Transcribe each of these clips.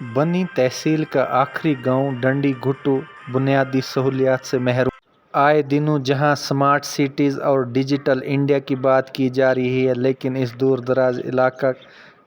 बनी तहसील का आखिरी गांव डंडी घुट्टू बुनियादी सहूलियात से महरूम। आए दिनों जहां स्मार्ट सिटीज़ और डिजिटल इंडिया की बात की जा रही है, लेकिन इस दूर दराज इलाका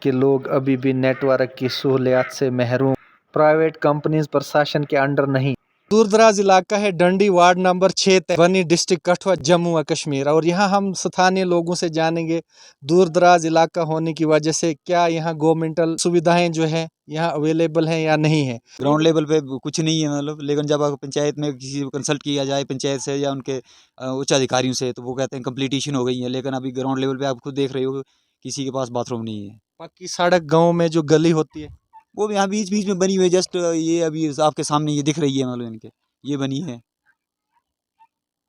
के लोग अभी भी नेटवर्क की सहूलियात से महरूम, प्राइवेट कंपनीज प्रशासन के अंडर नहीं। दूर दराज इलाका है डंडी, वार्ड नंबर 6, बनी, डिस्ट्रिक्ट कठुआ, जम्मू व कश्मीर। और यहाँ हम स्थानीय लोगों से जानेंगे दूर दराज इलाका होने की वजह से क्या यहाँ गवर्नमेंटल सुविधाएं जो है यहाँ अवेलेबल हैं या नहीं है। ग्राउंड लेवल पे कुछ नहीं है मतलब, लेकिन जब अगर पंचायत में किसी को कंसल्ट किया जाए पंचायत से या उनके उच्च अधिकारियों से, तो वो कहते हैं कंप्लीटेशन हो गई है। लेकिन अभी ग्राउंड लेवल पे आप खुद देख रहे हो किसी के पास बाथरूम नहीं है। पक्की सड़क गाँव में जो गली होती है वो भी यहाँ बीच बीच में बनी हुई है, जस्ट ये अभी आपके सामने ये दिख रही है मतलब इनके, ये बनी है।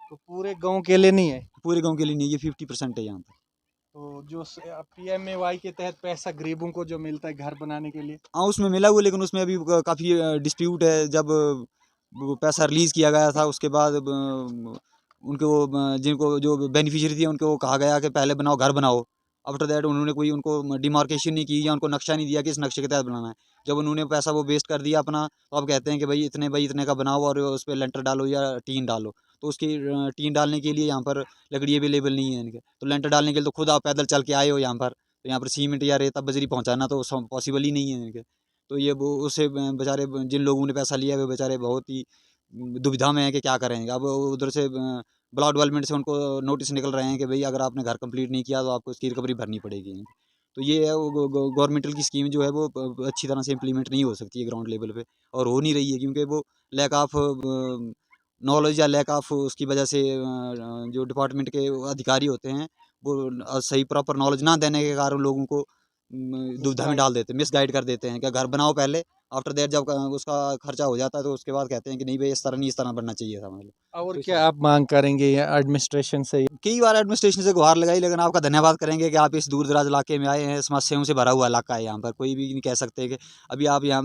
तो पूरे गांव के लिए नहीं है। पूरे गाँव के लिए नहीं, ये 50% है यहाँ पर। तो जो PMAY के तहत पैसा गरीबों को जो मिलता है घर बनाने के लिए, हाँ उसमें मिला हुआ, लेकिन उसमें अभी काफ़ी डिस्प्यूट है। जब वो पैसा रिलीज़ किया गया था उसके बाद उनको जिनको जो बेनिफिशियरी थी उनको कहा गया कि पहले बनाओ, घर बनाओ। आफ्टर दैट उन्होंने कोई उनको डिमार्केशन नहीं की या उनको नक्शा नहीं दिया कि इस नक्शे के तहत बनाना है। जब उन्होंने पैसा वो वेस्ट कर दिया अपना, तो अब कहते हैं कि भाई इतने का बनाओ और उस पर लेंटर डालो या टीन डालो। तो उसकी टीन डालने के लिए यहाँ पर लकड़ी अवेलेबल नहीं है इनके, तो लेंटर डालने के लिए तो खुद आप पैदल चल के आए हो यहाँ पर, तो यहाँ पर सीमेंट या रेता बजरी पहुँचाना तो पॉसिबल ही नहीं है इनके। तो ये वो उससे बेचारे जिन लोगों ने पैसा लिया है वो बेचारे बहुत ही दुविधा में हैं कि क्या करेंगे। अब उधर से ब्लॉक डेवलपमेंट से उनको नोटिस निकल रहे हैं कि भाई अगर आपने घर कंप्लीट नहीं किया तो आपको इसकी रिकवरी भरनी पड़ेगी। तो ये है वो गवर्नमेंटल की स्कीम जो है वो अच्छी तरह से इम्प्लीमेंट नहीं हो सकती है ग्राउंड लेवल पे, और हो नहीं रही है क्योंकि वो लैक ऑफ नॉलेज या लैक ऑफ उसकी वजह से जो डिपार्टमेंट के अधिकारी होते हैं वो सही प्रॉपर नॉलेज ना देने के कारण लोगों को दुविधा में डाल देते हैं, मिसगाइड कर देते हैं कि घर बनाओ पहले, आफ्टर दैट जब उसका खर्चा हो जाता है तो उसके बाद कहते हैं कि नहीं भाई इस तरह नहीं, इस तरह बनना चाहिए था मतलब। और तो क्या आप मांग करेंगे एडमिनिस्ट्रेशन से? कई बार एडमिनिस्ट्रेशन से गुहार लगाई, लेकिन आपका धन्यवाद करेंगे कि आप इस दूर दराज इलाके में आए हैं। समस्याओं से भरा हुआ इलाका है यहाँ पर, कोई भी नहीं कह सकते कि अभी आप यहाँ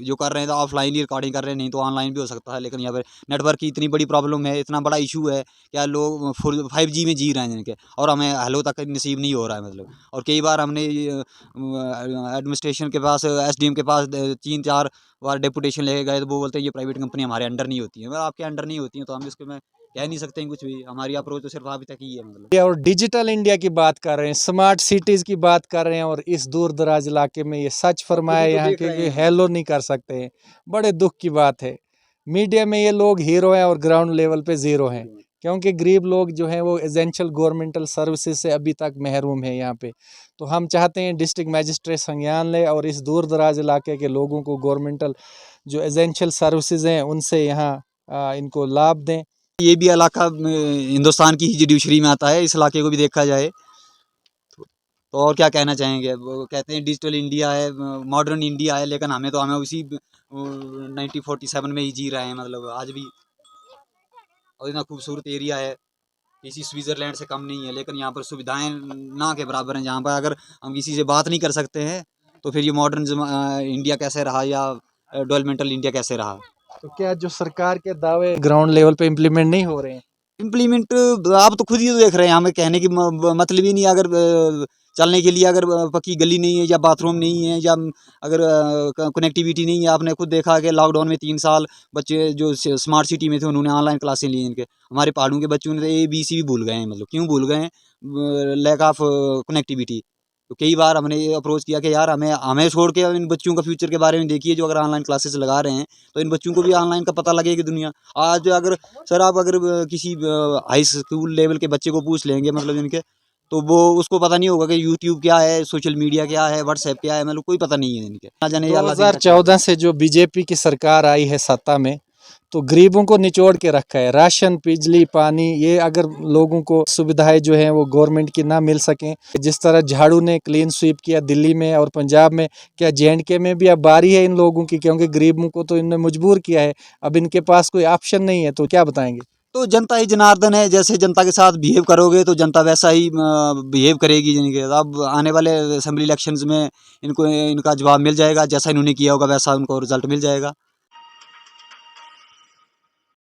जो कर रहे हैं तो ऑफलाइन ही रिकॉर्डिंग कर रहे हैं, नहीं तो ऑनलाइन भी हो सकता है। लेकिन यहाँ पर नेटवर्क की इतनी बड़ी प्रॉब्लम है, इतना बड़ा इशू है, क्या लोग 5G में जी रहे हैं जिनके, और हमें हेलो तक नसीब नहीं हो रहा है मतलब। और कई बार हमने एडमिनिस्ट्रेशन के पास, SDM के पास 3-4 बार डेपुटेशन लेके गए, तो वो बोलते हैं ये प्राइवेट कंपनी हमारे अंडर नहीं होती है। अगर आपके अंडर नहीं होती है तो हम इसके में कह नहीं सकते हैं कुछ भी। हमारी अप्रोच तो सिर्फ अभी तक ही है मतलब। और डिजिटल इंडिया की बात कर रहे हैं, स्मार्ट सिटीज की बात कर रहे हैं, और इस दूर दराज इलाके में ये सच फरमाया यहाँ के हेलो नहीं कर सकते हैं। बड़े दुख की बात है। मीडिया में ये लोग हीरो हैं और ग्राउंड लेवल पे जीरो हैं, क्योंकि गरीब लोग जो हैं वो एसेंशियल गवर्नमेंटल सर्विसेज से अभी तक महरूम है यहाँ पे। तो हम चाहते हैं डिस्ट्रिक्ट मजिस्ट्रेट संज्ञान ले और इस दूर दराज इलाके के लोगों को गवर्नमेंटल जो एसेंशियल सर्विसेज हैं उनसे यहाँ इनको लाभ दें। ये भी इलाका हिंदुस्तान की ही जुडिशरी में आता है, इस इलाके को भी देखा जाए तो और क्या कहना चाहेंगे। वो कहते हैं डिजिटल इंडिया है, मॉडर्न इंडिया है, लेकिन हमें उसी 1947 में ही जी रहे हैं मतलब आज भी। और इतना खूबसूरत एरिया है, किसी स्विट्ज़रलैंड से कम नहीं है, लेकिन यहाँ पर सुविधाएं ना के बराबर हैं। जहाँ पर अगर हम किसी से बात नहीं कर सकते हैं तो फिर ये मॉडर्न इंडिया कैसे रहा या डेवलपमेंटल इंडिया कैसे रहा। तो क्या जो सरकार के दावे ग्राउंड लेवल पे इम्प्लीमेंट नहीं हो रहे हैं? इम्प्लीमेंट आप तो खुद ही तो देख रहे हैं, हमें कहने की मतलब ही नहीं। अगर चलने के लिए अगर पक्की गली नहीं है या बाथरूम नहीं है या अगर कनेक्टिविटी नहीं है, आपने खुद देखा कि लॉकडाउन में 3 साल बच्चे जो स्मार्ट सिटी में थे उन्होंने ऑनलाइन क्लासें ली इनके। हमारे पहाड़ों के बच्चों ने तो ABC भी भूल गए हैं मतलब। क्यों भूल गए हैं? Lack of connectivity. तो कई बार हमने ये अप्रोच किया कि यार हमें छोड़ के इन बच्चों का फ्यूचर के बारे में देखिए, जो अगर ऑनलाइन क्लासेस लगा रहे हैं तो इन बच्चों को भी ऑनलाइन का पता लगेगी दुनिया। आज अगर सर आप अगर किसी हाई स्कूल लेवल के बच्चे को पूछ लेंगे मतलब इनके, तो वो उसको पता नहीं होगा कि यूट्यूब क्या है, सोशल मीडिया क्या है, व्हाट्सएप क्या है, मतलब कोई पता नहीं है इनके। ना जाने 2014 से जो बीजेपी की सरकार आई है सत्ता में, तो गरीबों को निचोड़ के रखा है। राशन, बिजली, पानी, ये अगर लोगों को सुविधाएं जो हैं वो गवर्नमेंट की ना मिल सकें, जिस तरह झाड़ू ने क्लीन स्वीप किया दिल्ली में और पंजाब में, क्या JNK में भी अब बारी है इन लोगों की? क्योंकि गरीबों को तो इनने मजबूर किया है, अब इनके पास कोई ऑप्शन नहीं है। तो क्या बताएंगे? तो जनता ही जनार्दन है, जैसे जनता के साथ बिहेव करोगे तो जनता वैसा ही बिहेव करेगी जिनके। अब आने वाले असेंबली इलेक्शंस में इनको इनका जवाब मिल जाएगा, जैसा इन्होंने किया होगा वैसा उनको रिजल्ट मिल जाएगा।